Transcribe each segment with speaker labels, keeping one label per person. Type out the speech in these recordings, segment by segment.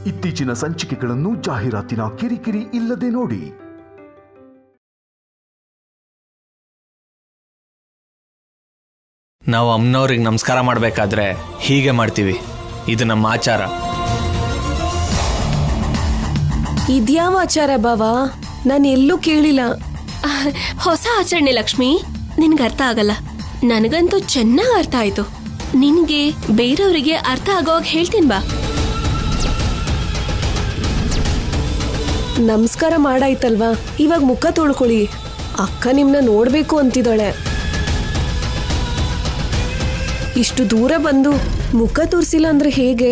Speaker 1: ಇತ್ತೀಚಿನ ಸಂಚಿಕೆಗಳನ್ನು ಜಾಹೀರಾತಿನ ಕಿರಿಕಿರಿ ಇಲ್ಲದೆ ನೋಡಿ.
Speaker 2: ನಾವು ಅಮ್ಮನವ್ರಿಗೆ ನಮಸ್ಕಾರ ಮಾಡಬೇಕಾದ್ರೆ ಹೀಗೆ ಮಾಡ್ತೀವಿ. ಇದು ನಮ್ಮ ಆಚಾರ.
Speaker 3: ಇದ್ಯಾವ ಆಚಾರ ಬಾವ? ನಾನು ಎಲ್ಲೂ ಕೇಳಿಲ್ಲ.
Speaker 4: ಹೊಸ ಆಚರಣೆ ಲಕ್ಷ್ಮಿ, ನಿನ್ಗೆ ಅರ್ಥ ಆಗಲ್ಲ. ನನಗಂತೂ ಚೆನ್ನಾಗಿ ಅರ್ಥ ಆಯ್ತು. ನಿನ್ಗೆ ಬೇರೆಯವರಿಗೆ ಅರ್ಥ ಆಗೋವಾಗ ಹೇಳ್ತೀನಿ ಬಾ.
Speaker 3: ನಮಸ್ಕಾರ ಮಾಡಾಯ್ತಲ್ವಾ, ಇವಾಗ ಮುಖ ತೊಳ್ಕೊಳ್ಳಿ. ಅಕ್ಕ ನಿಮ್ನ ನೋಡ್ಬೇಕು ಅಂತಿದ್ದಾಳೆ. ಇಷ್ಟು ದೂರ ಬಂದು ಮುಖ ತೋರಿಸಿಲ್ಲ ಅಂದ್ರೆ ಹೇಗೆ?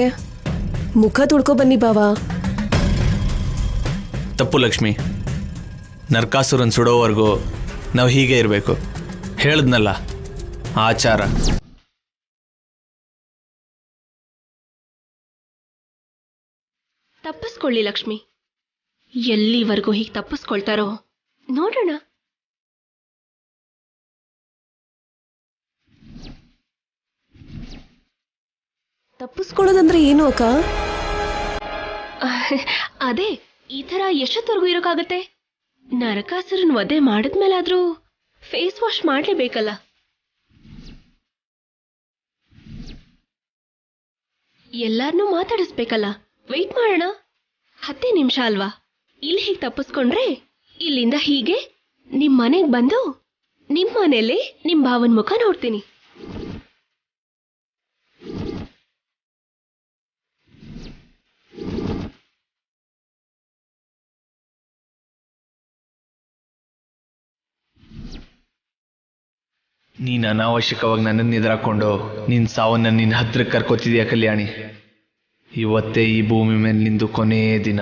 Speaker 3: ಮುಖ ತೊಳ್ಕೊ ಬನ್ನಿ ಬಾವಾ.
Speaker 2: ತಪ್ಪು ಲಕ್ಷ್ಮಿ. ನರಕಾಸುರನ್ ಸುಡೋವರೆಗೂ ನಾವು ಹೀಗೆ ಇರಬೇಕು. ಹೇಳಿದ್ನಲ್ಲ, ಆಚಾರ.
Speaker 4: ತಪ್ಪಿಸ್ಕೊಳ್ಳಿ ಲಕ್ಷ್ಮಿ. ಎಲ್ಲಿವರೆಗೂ ಹೀಗೆ ತಪ್ಪಿಸ್ಕೊಳ್ತಾರೋ ನೋಡೋಣ.
Speaker 3: ತಪ್ಪಿಸ್ಕೊಳ್ಳೋದಂದ್ರೆ ಏನು ಅಕ್ಕ?
Speaker 4: ಅದೇ, ಈ ತರ ಎಷ್ಟೊತ್ತವರೆಗೂ ಇರೋಕ್ಕಾಗತ್ತೆ? ನರಕಾಸುರನ್ ವಧೆ ಮಾಡಿದ್ಮೇಲಾದ್ರೂ ಫೇಸ್ ವಾಶ್ ಮಾಡ್ಲೇಬೇಕಲ್ಲ. ಎಲ್ಲಾರನ್ನೂ ಮಾತಾಡಿಸ್ಬೇಕಲ್ಲ. ವೆಯ್ಟ್ ಮಾಡೋಣ. 10 ನಿಮಿಷ ಅಲ್ವಾ? ಇಲ್ಲಿ ಹೀಗೆ ತಪ್ಪಿಸ್ಕೊಂಡ್ರೆ ಇಲ್ಲಿಂದ ಹೀಗೆ ನಿಮ್ ಮನೆಗೆ ಬಂದು ನಿಮ್ ಮನೇಲಿ ನಿಮ್ ಭಾವನ್ ಮುಖ ನೋಡ್ತೀನಿ.
Speaker 2: ನೀನು ಅನಾವಶ್ಯಕವಾಗಿ ನನ್ನನ್ನು ಎದುರಾಕೊಂಡು ನಿನ್ನ ಸಾವನ್ನ ನಿನ್ನ ಹತ್ರಕ್ಕೆ ಕರ್ಕೋತಿದ್ಯಾ ಕಲ್ಯಾಣಿ. ಇವತ್ತೇ ಈ ಭೂಮಿ ಮೇಲೆ ನಿಂದು ಕೊನೇ ದಿನ.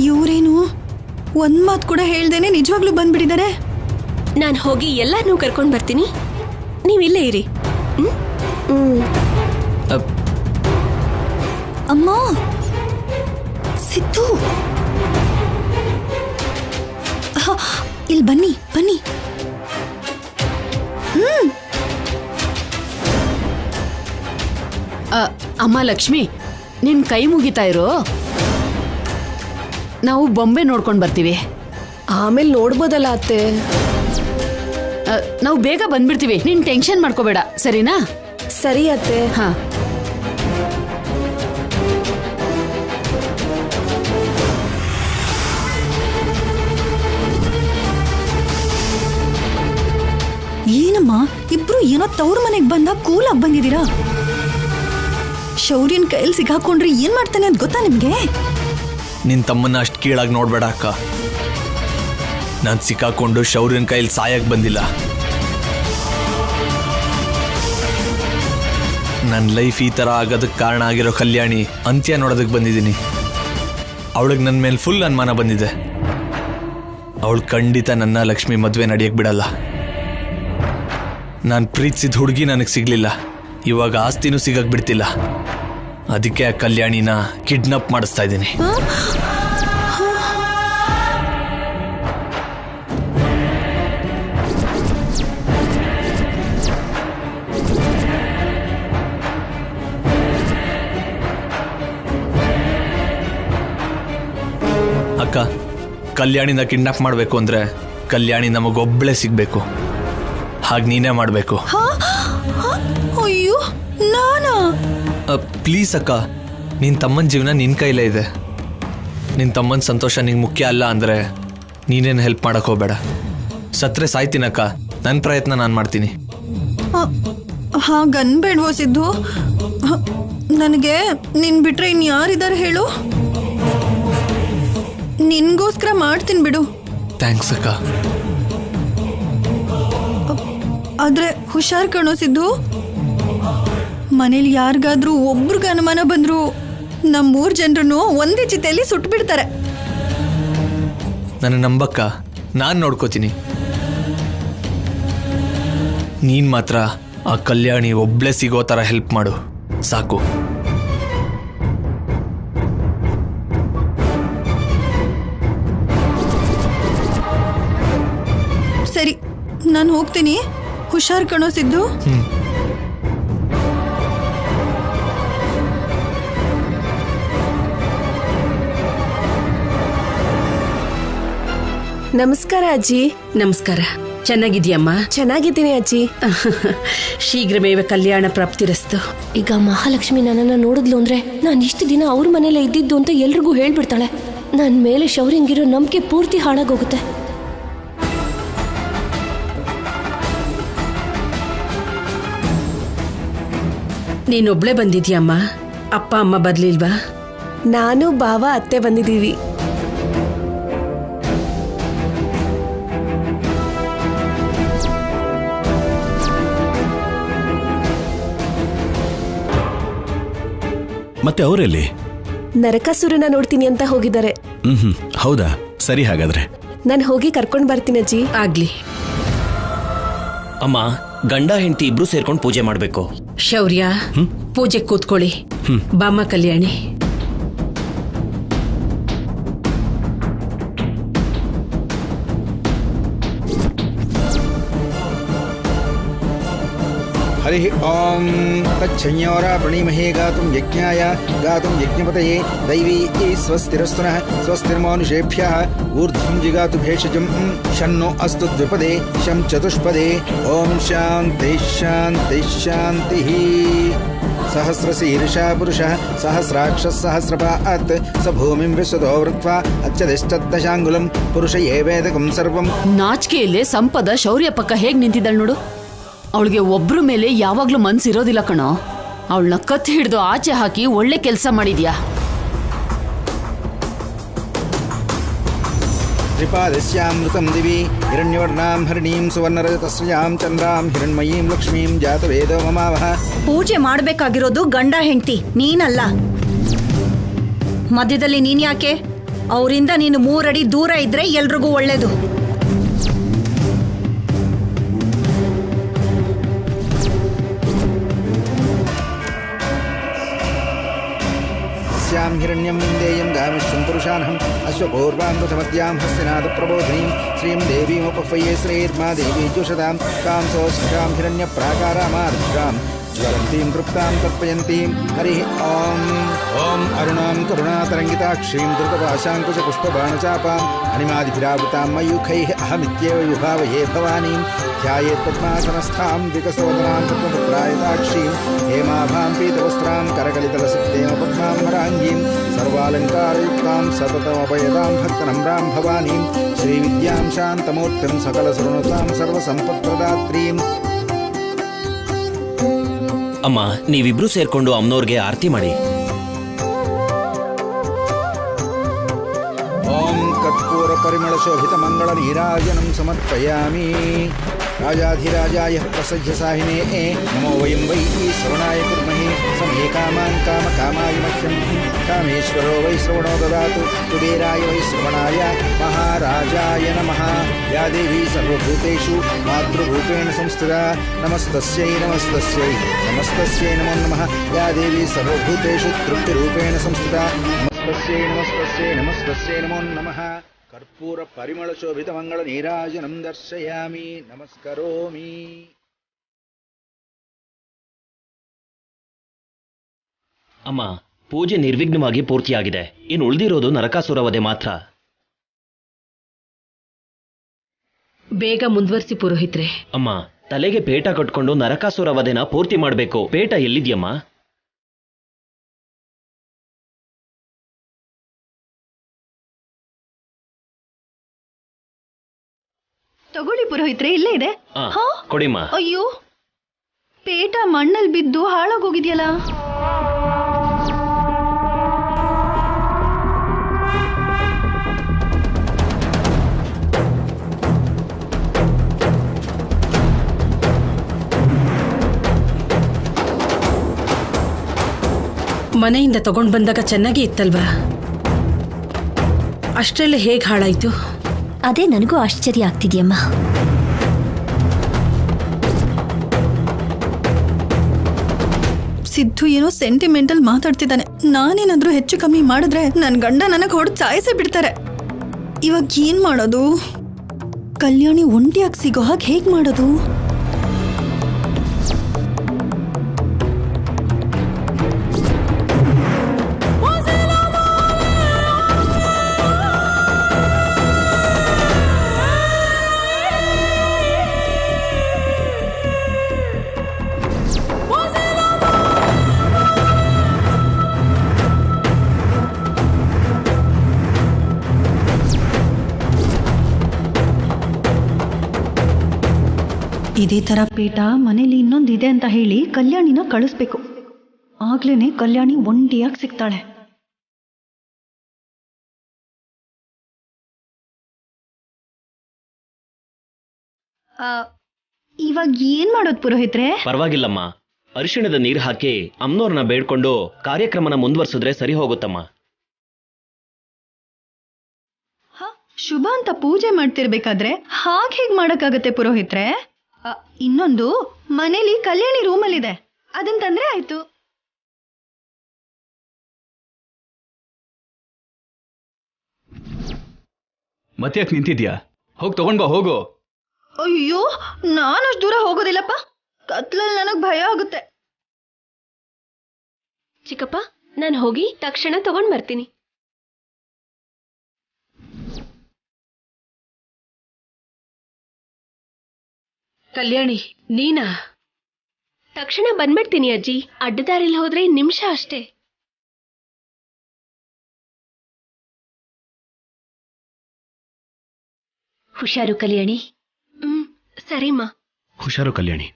Speaker 5: ಇವರೇನು ಒಂದ್ ಮಾತು ಕೂಡ ಹೇಳ್ದೇನೆ ನಿಜವಾಗ್ಲೂ ಬಂದ್ಬಿಟ್ಟಿದ್ದಾರೆ.
Speaker 4: ನಾನು ಹೋಗಿ ಎಲ್ಲಾರನ್ನೂ ಕರ್ಕೊಂಡು ಬರ್ತೀನಿ, ನೀವಿಲ್ಲೇ ಇರಿ.
Speaker 5: ಅಮ್ಮ, ಸಿದ್ದು, ಇಲ್ಲಿ ಬನ್ನಿ ಬನ್ನಿ.
Speaker 6: ಅಮ್ಮ ಲಕ್ಷ್ಮಿ, ನಿನ್ ಕೈ ಮುಗಿತಾ ಇರೋ, ನಾವು ಬೊಂಬೆ ನೋಡ್ಕೊಂಡು ಬರ್ತೀವಿ.
Speaker 3: ಆಮೇಲೆ ನೋಡ್ಬೋದಲ್ಲ ಅತ್ತೆ.
Speaker 6: ನಾವು ಬೇಗ ಬಂದ್ಬಿಡ್ತೀವಿ, ನೀನ್ ಟೆನ್ಷನ್ ಮಾಡ್ಕೋಬೇಡ, ಸರಿನಾ?
Speaker 3: ಸರಿ ಅತ್ತೆ.
Speaker 6: ಹಾ.
Speaker 5: ಏನಮ್ಮ ಇಬ್ರು ಏನೋ ತವ್ರ ಮನೆಗೆ ಬಂದ ಕೂಲಾಗಿ ಬಂದಿದ್ದೀರಾ? ಶೌರ್ಯನ್ ಕೈಯಲ್ಲಿ ಸಿಗಾಕೊಂಡ್ರೆ ಏನ್ ಮಾಡ್ತಾನೆ ಅಂತ ಗೊತ್ತಾ ನಿಮ್ಗೆ?
Speaker 2: ನಿನ್ನ ತಮ್ಮನ್ನ ಅಷ್ಟು ಕೀಳಾಗಿ ನೋಡ್ಬೇಡ ಅಕ್ಕ. ನಾನು ಸಿಕ್ಕಾಕೊಂಡು ಶೌರ್ಯನ ಕೈಯಲ್ಲಿ ಸಾಯಕ್ಕೆ ಬಂದಿಲ್ಲ. ನನ್ನ ಲೈಫ್ ಈ ಥರ ಆಗೋದಕ್ಕೆ ಕಾರಣ ಆಗಿರೋ ಕಲ್ಯಾಣಿ ಅಂತ್ಯ ನೋಡೋದಕ್ಕೆ ಬಂದಿದ್ದೀನಿ. ಅವಳಿಗೆ ನನ್ನ ಮೇಲೆ ಫುಲ್ ಅನುಮಾನ ಬಂದಿದೆ. ಅವಳು ಖಂಡಿತ ನನ್ನ ಲಕ್ಷ್ಮಿ ಮದುವೆ ನಡೆಯಕ್ಕೆ ಬಿಡಲ್ಲ. ನಾನು ಪ್ರೀತಿಸಿದ ಹುಡುಗಿ ನನಗೆ ಸಿಗಲಿಲ್ಲ, ಇವಾಗ ಆಸ್ತಿನೂ ಸಿಗಕ್ಕೆ ಬಿಡ್ತಿಲ್ಲ. ಅದಕ್ಕೆ ಆ ಕಲ್ಯಾಣಿನ ಕಿಡ್ನಾಪ್ ಮಾಡಿಸ್ತಾ ಇದ್ದೀನಿ. ಅಕ್ಕ, ಕಲ್ಯಾಣಿನ ಕಿಡ್ನಾಪ್ ಮಾಡಬೇಕು ಅಂದರೆ ಕಲ್ಯಾಣಿ ನಮಗೊಬ್ಬಳೇ ಸಿಗಬೇಕು. ಹಾಗೆ ನೀನೇ ಮಾಡಬೇಕು.
Speaker 5: ಅಯ್ಯೋ, ನಾನಾ?
Speaker 2: ಪ್ಲೀಸ್ ಅಕ್ಕ, ನಿನ್ನ ತಮ್ಮನ ಜೀವನ ನಿನ್ನ ಕೈಲೇ ಇದೆ. ನಿನ್ನ ತಮ್ಮನ ಸಂತೋಷ ನಿಂಗೆ ಮುಖ್ಯ ಅಲ್ಲ ಅಂದರೆ ನೀನೇನು ಹೆಲ್ಪ್ ಮಾಡೋಕೆ ಹೋಗಬೇಡ. ಸತ್ರೆ ಸಾಯ್ತೀನಕ್ಕ, ನನ್ನ ಪ್ರಯತ್ನ ನಾನು ಮಾಡ್ತೀನಿ.
Speaker 5: ಹಾಗನ್ಬೇಡ್ವೋ ಸಿದ್ದು. ನನಗೆ ನಿನ್ ಬಿಟ್ರೆ ಇನ್ಯಾರಿದ್ದಾರೆ ಹೇಳು? ನಿನ್ಗೋಸ್ಕರ ಮಾಡ್ತೀನಿ ಬಿಡು.
Speaker 2: ಥ್ಯಾಂಕ್ಸ್ ಅಕ್ಕ.
Speaker 5: ಆದ್ರೆ ಹುಷಾರ್ ಕಣೋ ಸಿದ್ದು. ಮನೇಲಿ ಯಾರಿಗಾದ್ರೂ ಒಬ್ರಿಗೆ ಅನುಮಾನ ಬಂದ್ರು ನಮ್ಮ 3 ಜನರನ್ನು ಒಂದೇ ಚಿತೆಯಲ್ಲಿ ಸುಟ್ಟು ಬಿಡ್ತಾರೆ.
Speaker 2: ನನ್ನ ನಂಬಕ್ಕ, ನಾನು ನೋಡ್ಕೋತೀನಿ. ನೀನು ಮಾತ್ರ ಆ ಕಲ್ಯಾಣಿ ಒಬ್ಳೇ ಸಿಗೋ ಥರ ಹೆಲ್ಪ್ ಮಾಡು ಸಾಕು.
Speaker 5: ಸರಿ, ನಾನು ಹೋಗ್ತೀನಿ. ಹೋಗ್ತೀನಿ. ಹುಷಾರ್ ಕಣೋ ಸಿದ್ದು.
Speaker 3: ನಮಸ್ಕಾರ ಅಜ್ಜಿ.
Speaker 7: ನಮಸ್ಕಾರ. ಚೆನ್ನಾಗಿದ್ಯಮ್ಮ?
Speaker 3: ಚೆನ್ನಾಗಿದ್ದೀನಿ ಅಜ್ಜಿ.
Speaker 7: ಶೀಘ್ರಮೇವ ಕಲ್ಯಾಣ ಪ್ರಾಪ್ತಿರಸ್ತು.
Speaker 4: ಈಗ ಮಹಾಲಕ್ಷ್ಮಿ ನನ್ನನ್ನು ನೋಡಿದ್ಲು ಅಂದ್ರೆ ನಾನು ಇಷ್ಟು ದಿನ ಅವ್ರ ಮನೇಲೆ ಇದ್ದಿದ್ದು ಅಂತ ಎಲ್ರಿಗೂ ಹೇಳ್ಬಿಡ್ತಾಳೆ. ನನ್ನ ಮೇಲೆ ಶೌರ್ಯಂಗಿರೋ ನಂಬಿಕೆ ಪೂರ್ತಿ ಹಾಳಾಗೋಗುತ್ತೆ.
Speaker 7: ನೀನೊಬ್ಳೆ ಬಂದಿದ್ಯಮ್ಮ? ಅಪ್ಪ ಅಮ್ಮ ಬರ್ಲಿಲ್ವಾ?
Speaker 3: ನಾನು ಬಾವ ಅತ್ತೆ ಬಂದಿದ್ದೀವಿ.
Speaker 8: ಮತ್ತೆ ಅವರೆಲ್ಲಿ?
Speaker 3: ನರಕಾಸುರನ ನೋಡ್ತೀನಿ ಅಂತ ಹೋಗಿದ್ದಾರೆ.
Speaker 8: ಹೌದಾ, ಸರಿ. ಹಾಗಾದ್ರೆ
Speaker 3: ನಾನು ಹೋಗಿ ಕರ್ಕೊಂಡು ಬರ್ತೀನಿ ಅಜ್ಜಿ.
Speaker 7: ಆಗ್ಲಿ.
Speaker 9: ಅಮ್ಮ, ಗಂಡ ಹೆಂಡತಿ ಇಬ್ರು ಸೇರ್ಕೊಂಡು ಪೂಜೆ ಮಾಡ್ಬೇಕು.
Speaker 7: ಶೌರ್ಯ, ಪೂಜೆ ಕೂತ್ಕೊಳ್ಳಿ. ಬಾಮ್ಮ ಕಲ್ಯಾಣಿ.
Speaker 10: हरि ओम तच्छंयोरा प्रणीमहे गातुं यज्ञाय गातुं यज्ञपतये दैवी स्वस्तिरस्तुनः स्वस्तिर्मानुषेभ्यः ऊर्ध्वं जिगातु भेषजं शन्नो अस्तु द्विपदे शं चतुष्पदे ओम शान्ति शान्ति शान्तिः। सहस्रशीर्षा पुरुषः सहस्राक्षः सहस्रपात् स भूमिं विश्वतो वृत्वा अच्छदिष्टदशाङ्गुलं पुरुष एवेदकं सर्वं.
Speaker 6: ನಾಚಿಕೆಯಲ್ಲೇ ಸಂಪದ ಶೌರ್ಯ ಪಕ್ಕ ಹೇಗ್ ನಿಂತಿದ್ದಾಳೆ ನೋಡು. ಅವಳಿಗೆ ಒಬ್ರ ಮೇಲೆ ಯಾವಾಗ್ಲೂ ಮನ್ಸಿರೋದಿಲ್ಲ ಕಣೋ. ಅವಳನ್ನ ಕತ್ ಹಿಡಿದು ಆಚೆ ಹಾಕಿ ಒಳ್ಳೆ ಕೆಲಸ ಮಾಡಿದ್ಯಾ.
Speaker 10: त्रिपादस्यामृतं दिवि हिरण्यवर्णां हरिणीं सुवर्णरजतस्रजां चन्द्रां हिरण्मयीं लक्ष्मीं जातवेदो ममावह.
Speaker 5: ಪೂಜೆ ಮಾಡ್ಬೇಕಾಗಿರೋದು ಗಂಡ ಹೆಂಡತಿ, ನೀನಲ್ಲ. ಮಧ್ಯದಲ್ಲಿ ನೀನ್ ಯಾಕೆ? ಅವರಿಂದ ನೀನು 3 ಅಡಿ ದೂರ ಇದ್ರೆ ಎಲ್ರಿಗೂ ಒಳ್ಳೇದು.
Speaker 10: हिरण्यं विन्देयं गामिष्यं पुरुषानहम् अश्वपूर्वां प्रथमद्यां हस्तिनादप्रबोधिनीं श्रीं देवीमुपह्वये श्रीर्मा देवी जुषतां कां सोऽस्मितां हिरण्यप्राकारामार्द्रां ज्वलन्तीं तृप्तां तर्पयन्तीं. हरिः ॐ ॐ अरुणां करुणातरङ्गिताक्षीं धृतपाशाङ्कुशपुष्पबाणचापाम् अनिमादिभिरावृतां मयूखैः अहमित्येव विभावये भवानीं. ध्यायेत् पद्मासनस्थां विकसवदनां पद्मपुत्रायताक्षीं हेमाभां पीतवस्त्रां करकलितलसिद्धेम पद्मां वराङ्गीं सर्वालङ्कारयुक्तां सततमभयदां भक्तनम्रां भवानीं श्रीविद्यां शान्तमूर्तिं सकलसृणुतां सर्वसम्पत्प्रदात्रीं.
Speaker 9: ಅಮ್ಮ, ನೀವಿಬ್ರು ಸೇರ್ಕೊಂಡು ಅಮ್ಮನವ್ರಿಗೆ ಆರತಿ ಮಾಡಿ.
Speaker 10: ಓಂ ಕರ್ಪೂರ ಪರಿಮಳ ಶೋಭಿತ ಮಂಗಳ ನೀರಾಜನಂ ಸಮರ್ಪಯಾಮಿ. ರಾಜಾಧಿರಾಜಾಯ ಪ್ರಸಹ್ಯ ಸಾಹಿನೇ ನಮೋ ವಯಂ ವೈ ಶ್ರವಣಾಯ ಕುರ್ಮಹೇ ಸಮೇ ಕಾಮಾನ್ ಕಾಮ ಕಾಮಾಯ ಮಹ್ಯಂ ಕಾಮೇಶ್ವರೋ ವೈ ಶ್ರವಣೋ ದದಾತು ಕುಬೇರಾಯ ವೈ ಶ್ರವಣಾಯ ಮಹಾರಾಜಾಯ ನಮಃ. ಯಾ ದೇವಿ ಸರ್ವಭೂತೇಷು ಮಾತೃರೂಪೇಣ ಸಂಸ್ಥಿತಾ ನಮಸ್ತಸ್ಯೈ ನಮಸ್ತಸ್ಯೈ ನಮಸ್ತಸ್ಯೈ ನಮೋ ನಮಃ. ಯಾ ದೇವಿ ಸರ್ವಭೂತೇಷು ತೃಪ್ತಿರೂಪೇಣ ಸಂಸ್ಥಿತಾ ನಮಸ್ತಸ್ಯೈ ನಮಸ್ತಸ್ಯೈ ನಮಸ್ತಸ್ಯೈ ನಮೋ ನಮಃ. ಕರ್ಪೂರ ಪರಿಮಳ ಶೋಭಿತ ಮಂಗಳ ನೀರಾಜನಂ ದರ್ಶಯಾಮಿ ನಮಸ್ಕರೋಮಿ.
Speaker 9: ಅಮ್ಮ, ಪೂಜೆ ನಿರ್ವಿಘ್ನವಾಗಿ ಪೂರ್ತಿಯಾಗಿದೆ. ಇನ್ನು ಉಳಿದಿರೋದು ನರಕಾಸುರ ವಧೆ ಮಾತ್ರ.
Speaker 6: ಬೇಗ ಮುಂದುವರಿಸಿ ಪುರೋಹಿತ್ರೆ.
Speaker 9: ಅಮ್ಮ, ತಲೆಗೆ ಪೇಟ ಕಟ್ಕೊಂಡು ನರಕಾಸುರ ವಧೆನ ಪೂರ್ತಿ ಮಾಡಬೇಕು. ಪೇಟ ಎಲ್ಲಿದ್ಯಮ್ಮ?
Speaker 5: ತಗೊಳ್ಳಿ ಪುರೋಹಿತ್ರೆ, ಇಲ್ಲೇ ಇದೆ.
Speaker 9: ಕೊಡಿಮ್ಮ.
Speaker 5: ಅಯ್ಯೋ, ಪೇಟ ಮಣ್ಣಲ್ಲಿ ಬಿದ್ದು ಹಾಳಾಗೋಗಿದ್ಯಲ್ಲ.
Speaker 7: ಮನೆಯಿಂದ ತಗೊಂಡ್ ಬಂದಾಗ ಚೆನ್ನಾಗಿ ಇತ್ತಲ್ವಾ? ಅಷ್ಟರಲ್ಲೇ ಹೇಗೆ ಹಾಳಾಯ್ತು?
Speaker 11: ಅದೇ ನನಗೂ ಆಶ್ಚರ್ಯ ಆಗ್ತಿದ್ಯಮ್ಮ.
Speaker 5: ಸಿದ್ದು ಏನೋ ಸೆಂಟಿಮೆಂಟಲ್ ಮಾತಾಡ್ತಿದ್ದಾನೆ. ನಾನೇನಾದ್ರೂ ಹೆಚ್ಚು ಕಮ್ಮಿ ಮಾಡಿದ್ರೆ ನನ್ನ ಗಂಡ ನನಗೆ ಹೊಡೆದು ಸಾಯಿಸೇ ಬಿಡ್ತಾರೆ. ಇವಾಗ ಏನ್ ಮಾಡೋದು? ಕಲ್ಯಾಣಿ ಒಂಟಿಯಾಗಿ ಸಿಗೋ ಹಾಗೆ ಹೇಗೆ ಮಾಡೋದು? ಇದೇ ತರ ಪೀಠ ಮನೇಲಿ ಇನ್ನೊಂದಿದೆ ಅಂತ ಹೇಳಿ ಕಲ್ಯಾಣಿನ ಕಳಿಸ್ಬೇಕು. ಆಗ್ಲೇನೆ ಕಲ್ಯಾಣಿ ಒಂಟಿಯಾಗಿ ಸಿಗ್ತಾಳೆ. ಇವಾಗ ಏನ್ ಮಾಡೋದು ಪುರೋಹಿತ್ರೆ?
Speaker 9: ಪರವಾಗಿಲ್ಲಮ್ಮ, ಅರಿಶಿಣದ ನೀರು ಹಾಕಿ ಅಮ್ನೋರ್ನ ಬೇಡ್ಕೊಂಡು ಕಾರ್ಯಕ್ರಮನ ಮುಂದುವರ್ಸಿದ್ರೆ ಸರಿ ಹೋಗುತ್ತಮ್ಮ.
Speaker 5: ಶುಭ ಅಂತ ಪೂಜೆ ಮಾಡ್ತಿರ್ಬೇಕಾದ್ರೆ ಹಾಗೆ ಹೇಗ್ ಮಾಡಕ್ಕಾಗತ್ತೆ ಪುರೋಹಿತ್ರೆ? ಇನ್ನೊಂದು ಮನೇಲಿ ಕಲ್ಯಾಣಿ ರೂಮಲ್ಲಿದೆ, ಅದನ್ ತಂದ್ರೆ ಆಯ್ತು.
Speaker 12: ಮತ್ತೆ ಯಾಕೆ ನಿಂತಿದ್ಯಾ? ಹೋಗಿ ತಗೊಂಡ್ ಬಾ, ಹೋಗು.
Speaker 5: ಅಯ್ಯೋ, ನಾನಷ್ಟು ದೂರ ಹೋಗೋದಿಲ್ಲಪ್ಪ, ಕತ್ಲಲ್ಲಿ ನನಗ್ ಭಯ ಆಗುತ್ತೆ.
Speaker 4: ಚಿಕ್ಕಪ್ಪ, ನಾನು ಹೋಗಿ ತಕ್ಷಣ ತಗೊಂಡ್ ಬರ್ತೀನಿ.
Speaker 7: ಕಲ್ಯಾಣಿ, ನೀನಾ?
Speaker 4: ತಕ್ಷಣ ಬಂದ್ಬಿಡ್ತೀನಿ ಅಜ್ಜಿ. ಅಡ್ಡದಾರಿಲಿ ಹೋದ್ರೆ ನಿಮಿಷ ಅಷ್ಟೇ.
Speaker 11: ಹುಷಾರು ಕಲ್ಯಾಣಿ.
Speaker 4: ಸರಿಮ್ಮ.
Speaker 8: ಹುಷಾರು ಕಲ್ಯಾಣಿ.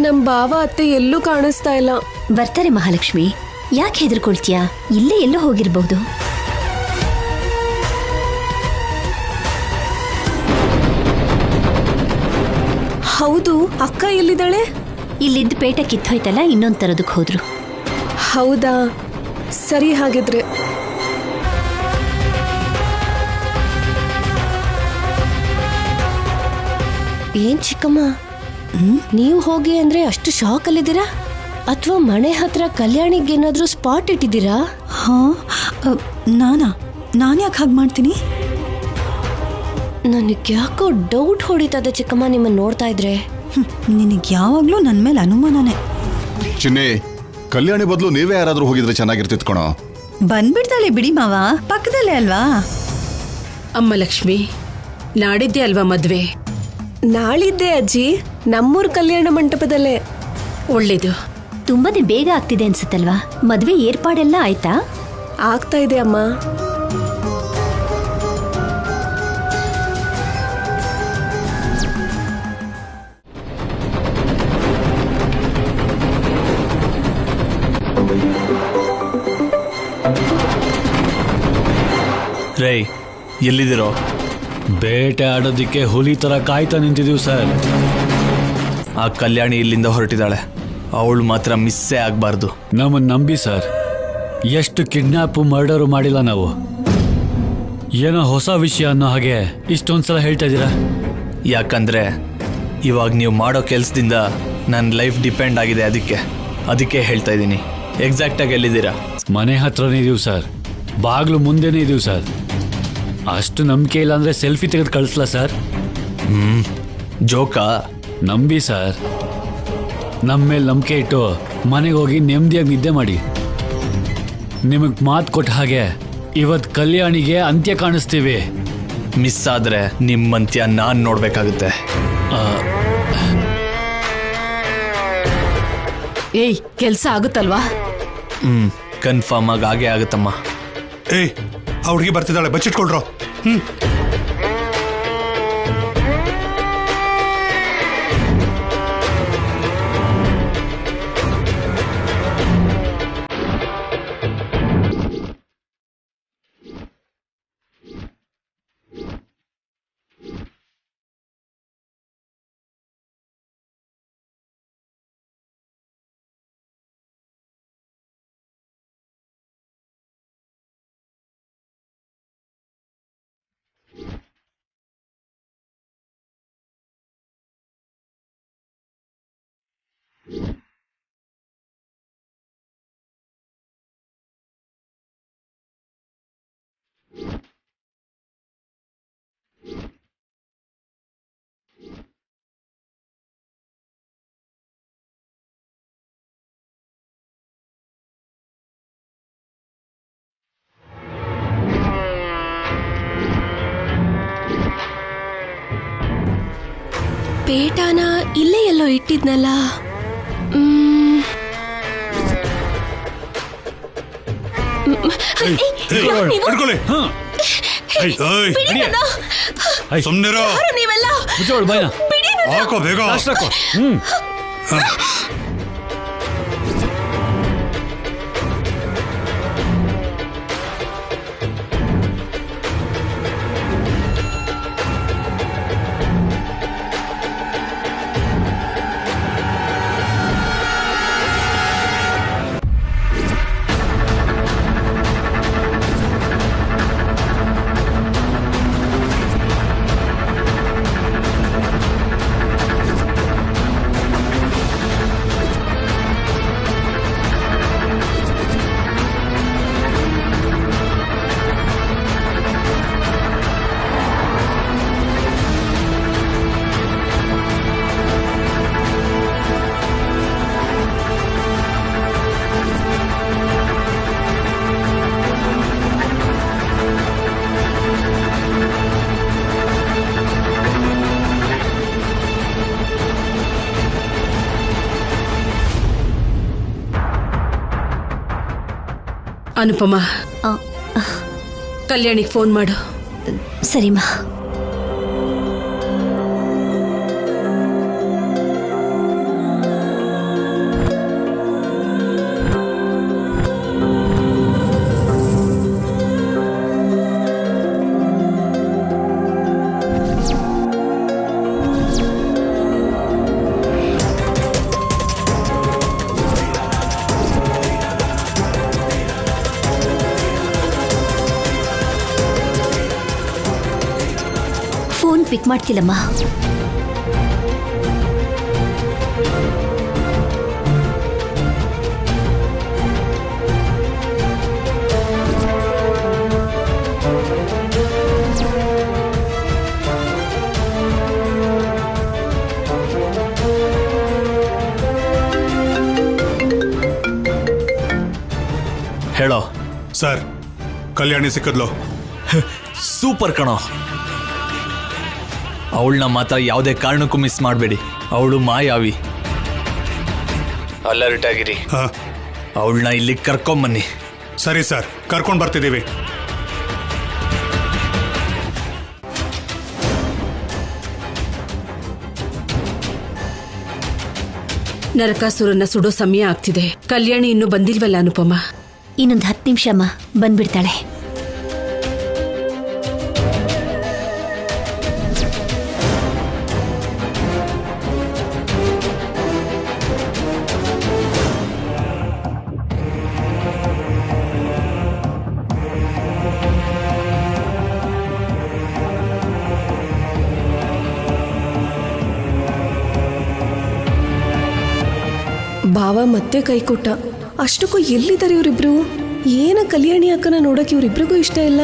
Speaker 3: ನಮ್ ಬಾವ ಅತ್ತೆ ಎಲ್ಲೂ ಕಾಣಿಸ್ತಾ ಇಲ್ಲ.
Speaker 11: ಬರ್ತಾರೆ ಮಹಾಲಕ್ಷ್ಮಿ, ಯಾಕೆ ಹೆದರ್ಕೊಳ್ತೀಯಾ? ಇಲ್ಲೇ ಎಲ್ಲೋ ಹೋಗಿರ್ಬಹುದು.
Speaker 3: ಹೌದು, ಅಕ್ಕ ಎಲ್ಲಿದ್ದಾಳೆ?
Speaker 11: ಇಲ್ಲಿದ್ದ ಪೇಟ ಕಿತ್ತೋಯ್ತಲ್ಲ, ಇನ್ನೊಂದ್ ತರದಕ್ಕೆ ಹೋದ್ರು.
Speaker 3: ಹೌದಾ, ಸರಿ. ಹಾಗಿದ್ರೆ ಏನ್ ಚಿಕ್ಕಮ್ಮ, ನೀವು ಹೋಗಿ ಅಂದ್ರೆ ಅಷ್ಟು ಶಾಕ್ ಅಲ್ಲಿದ್ದೀರಾ? ಅಥವಾ ಮನೆ ಹತ್ರ ಕಲ್ಯಾಣಿಗೆ ಏನಾದ್ರೂ ಸ್ಪಾಟ್ ಇಟ್ಟಿದ್ದೀರಾ?
Speaker 5: ಹಾ, ನಾನು ಯಾಕೆ ಹಾಗೆ ಮಾಡ್ತೀನಿ?
Speaker 3: ನನಗೆ ಯಾಕೋ ಡೌಟ್ ಹೊಡಿತದೆ ಚಿಕ್ಕಮ್ಮ ನಿಮ್ಮನ್ನ ನೋಡ್ತಾ ಇದ್ರೆ.
Speaker 5: ನಿನಗೆ ಯಾವಾಗ್ಲೂ ನನ್ನ ಮೇಲೆ ಅನುಮಾನನೇ.
Speaker 13: ಚಿನ್ನಿ, ಕಲ್ಯಾಣಿ ಬದಲು ನೀವೇ ಯಾರಾದ್ರೂ ಹೋಗಿದ್ರೆ ಚೆನ್ನಾಗಿರ್ತಿತ್ತು ಕಣೋ.
Speaker 5: ಬಂದ್ಬಿಡ್ತಾಳೆ ಬಿಡಿ ಮಾವ, ಪಕ್ಕದಲ್ಲೇ ಅಲ್ವಾ.
Speaker 7: ಅಮ್ಮ ಲಕ್ಷ್ಮಿ, ನಾಡಿದ್ದೆ ಅಲ್ವಾ ಮದ್ವೆ?
Speaker 3: ನಾಳಿದ್ದೆ ಅಜ್ಜಿ, ನಮ್ಮೂರ್ ಕಲ್ಯಾಣ ಮಂಟಪದಲ್ಲೇ.
Speaker 7: ಒಳ್ಳೇದು.
Speaker 11: ತುಂಬಾನೇ ಬೇಗ ಆಗ್ತಿದೆ ಅನ್ಸುತ್ತಲ್ವಾ? ಮದ್ವೆ ಏರ್ಪಾಡೆಲ್ಲ ಆಯ್ತಾ?
Speaker 3: ಆಗ್ತಾ ಇದೆ ಅಮ್ಮ.
Speaker 2: ರೇ, ಎಲ್ಲಿದ್ದೀರೋ?
Speaker 12: ಬೇಟೆ ಆಡೋದಿಕ್ಕೆ ಹುಲಿ ತರ ಕಾಯ್ತಾ ನಿಂತಿದೀವಿ ಸರ್.
Speaker 2: ಆ ಕಲ್ಯಾಣಿ ಇಲ್ಲಿಂದ ಹೊರಟಿದ್ದಾಳೆ, ಅವಳು ಮಾತ್ರ ಮಿಸ್ಸೇ ಆಗಬಾರ್ದು.
Speaker 12: ನಮ್ಮನ್ನು ನಂಬಿ ಸರ್, ಎಷ್ಟು ಕಿಡ್ನಾಪ್ ಮರ್ಡರು ಮಾಡಿಲ್ಲ ನಾವು. ಏನೋ ಹೊಸ ವಿಷಯ ಅನ್ನೋ ಹಾಗೆ ಇಷ್ಟೊಂದ್ಸಲ ಹೇಳ್ತಾ ಇದ್ದೀರಾ.
Speaker 2: ಯಾಕಂದ್ರೆ ಇವಾಗ ನೀವು ಮಾಡೋ ಕೆಲಸದಿಂದ ನನ್ನ ಲೈಫ್ ಡಿಪೆಂಡ್ ಆಗಿದೆ, ಅದಕ್ಕೆ ಹೇಳ್ತಾ ಇದ್ದೀನಿ. ಎಕ್ಸಾಕ್ಟಾಗಿ ಎಲ್ಲಿದ್ದೀರಾ?
Speaker 12: ಮನೆ ಹತ್ರನೇ ಇದೀವಿ ಸರ್, ಬಾಗ್ಲು ಮುಂದೆನೇ ಇದೀವಿ ಸರ್. ಅಷ್ಟು ನಂಬಿಕೆ ಇಲ್ಲ ಅಂದ್ರೆ ಸೆಲ್ಫಿ ತೆಗೆದು ಕಳಿಸ್ಲಾ ಸರ್?
Speaker 2: ಜೋಕಾ?
Speaker 12: ನಂಬಿ ಸರ್, ನಮ್ಮ ಮೇಲೆ ನಂಬಿಕೆ ಇಟ್ಟು ಮನೆಗೆ ಹೋಗಿ ನೆಮ್ಮದಿಯಾಗಿ ನಿದ್ದೆ ಮಾಡಿ. ನಿಮಗೆ ಮಾತು ಕೊಟ್ಟ ಹಾಗೆ ಇವತ್ತು ಕಲ್ಯಾಣಿಗೆ ಅಂತ್ಯ ಕಾಣಿಸ್ತೀವಿ.
Speaker 2: ಮಿಸ್ ಆದ್ರೆ ನಿಮ್ಮ ಅಂತ್ಯ ನಾನು ನೋಡ್ಬೇಕಾಗುತ್ತೆ.
Speaker 6: ಏಯ್, ಕೆಲ್ಸ ಆಗುತ್ತಲ್ವಾ?
Speaker 2: ಕನ್ಫರ್ಮ್ ಆಗಿ ಹಾಗೆ ಆಗುತ್ತಮ್ಮ.
Speaker 14: ಏಯ್, ಆ ಹುಡುಗಿ ಬರ್ತಿದ್ದಾಳೆ, ಬಚ್ಚಿಟ್ಕೊಳ್ರೋ.
Speaker 4: ಪೇಟಾನ ಇಲ್ಲೇ ಎಲ್ಲೋ ಇಟ್ಟಿದ್ನಲ್ಲ.
Speaker 14: ಸುಮ್ನಿರೋ.
Speaker 4: ನೀವೆಲ್ಲ
Speaker 14: ಹಾಕೋ ಬೇಗ.
Speaker 7: ಅನುಪಮ, ಕಲ್ಯಾಣಿಗೆ ಫೋನ್ ಮಾಡು.
Speaker 11: ಸರಿಮಾ. ಫೋನ್ ಪಿಕ್ ಮಾಡ್ತಿಲ್ಲಮ್ಮ.
Speaker 2: ಹೇಳೋ.
Speaker 14: ಸರ್, ಕಲ್ಯಾಣಿ ಸಿಕ್ಕದ್ಲು.
Speaker 2: ಸೂಪರ್ ಕಣೋ. ಅವಳನ್ನ ಮಾತ್ರ ಯಾವುದೇ ಕಾರಣಕ್ಕೂ ಮಿಸ್ ಮಾಡಬೇಡಿ. ಅವಳು ಮಾಯಾವಿ. ಅಲರ್ಟ್ ಆಗಿರಿ. ಅವಳನ್ನ ಇಲ್ಲಿ ಕರ್ಕೊಂಬನ್ನಿ.
Speaker 14: ಸರಿ ಸರ್, ಕರ್ಕೊಂಡು ಬರ್ತಿದ್ದೀವಿ.
Speaker 7: ನರಕಾಸುರನ್ನ ಸುಡೋ ಸಮಯ ಆಗ್ತಿದೆ. ಕಲ್ಯಾಣಿ ಇನ್ನೂ ಬಂದಿಲ್ವಲ್ಲ ಅನುಪಮ?
Speaker 11: ಇನ್ನೊಂದು 10 ನಿಮಿಷ ಅಮ್ಮ, ಬಂದ್ಬಿಡ್ತಾಳೆ.
Speaker 4: ಭಾವ ಮತ್ತೆ ಕೈ ಕೊಟ್ಟ. ಅಷ್ಟಕ್ಕೂ ಎಲ್ಲಿದ್ದಾರೆ ಇವರಿಬ್ರು? ಏನ ಕಲ್ಯಾಣಿ ಅಕ್ಕನ ನೋಡಕ್ಕೆ ಇವರಿಬ್ರಿಗೂ ಇಷ್ಟ ಇಲ್ಲ.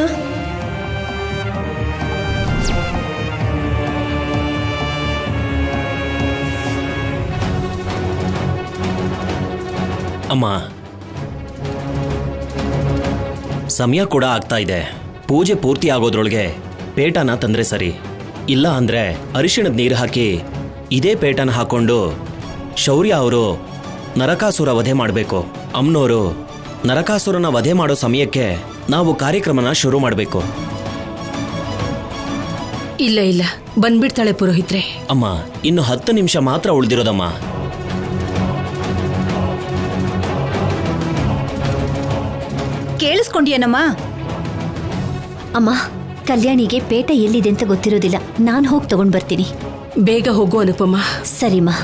Speaker 9: ಅಮ್ಮ, ಸಮಯ ಕೂಡ ಆಗ್ತಾ ಇದೆ. ಪೂಜೆ ಪೂರ್ತಿ ಆಗೋದ್ರೊಳಗೆ ಪೇಟನ ತಂದ್ರೆ ಸರಿ. ಇಲ್ಲ ಅಂದ್ರೆ ಅರಿಶಿಣದ ನೀರು ಹಾಕಿ ಇದೇ ಪೇಟನ ಹಾಕೊಂಡು ಶೌರ್ಯ ಅವರು ನರಕಾಸುರ ವಧೆ ಮಾಡಬೇಕು. ಅಮ್ನೋರು ನರಕಾಸುರನ ವಧೆ ಮಾಡೋ ಸಮಯಕ್ಕೆ ನಾವು ಕಾರ್ಯಕ್ರಮನ ಶುರು ಮಾಡಬೇಕು.
Speaker 7: ಇಲ್ಲ ಇಲ್ಲ, ಬಂದ್ಬಿಡ್ತಾಳೆ ಪುರೋಹಿತ್ರೆ.
Speaker 9: ಅಮ್ಮ, ಇನ್ನು 10 ನಿಮಿಷ ಮಾತ್ರ ಉಳಿದಿರೋದಮ್ಮ.
Speaker 11: ಕೇಳಿಸ್ಕೊಂಡ್ಯನಮ್ಮ? ಅಮ್ಮ, ಕಲ್ಯಾಣಿಗೆ ಪೇಟ ಎಲ್ಲಿದೆ ಅಂತ ಗೊತ್ತಿರೋದಿಲ್ಲ. ನಾನು ಹೋಗಿ ತಗೊಂಡ್ ಬರ್ತೀನಿ.
Speaker 7: ಬೇಗ ಹೋಗು ಅನುಪಮ.
Speaker 11: ಸರಿಮಾ.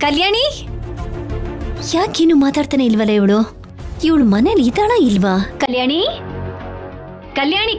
Speaker 11: ಕಲ್ಯಾಣಿ ಯಾಕೇನು ಮಾತಾಡ್ತಾನೆ ಇಲ್ವಲ್ಲ ಇವಳು ಮನೇಲಿ ಇದ್ದಾಳ ಇಲ್ವಾ? ಕಲ್ಯಾಣಿ ಕಲ್ಯಾಣಿ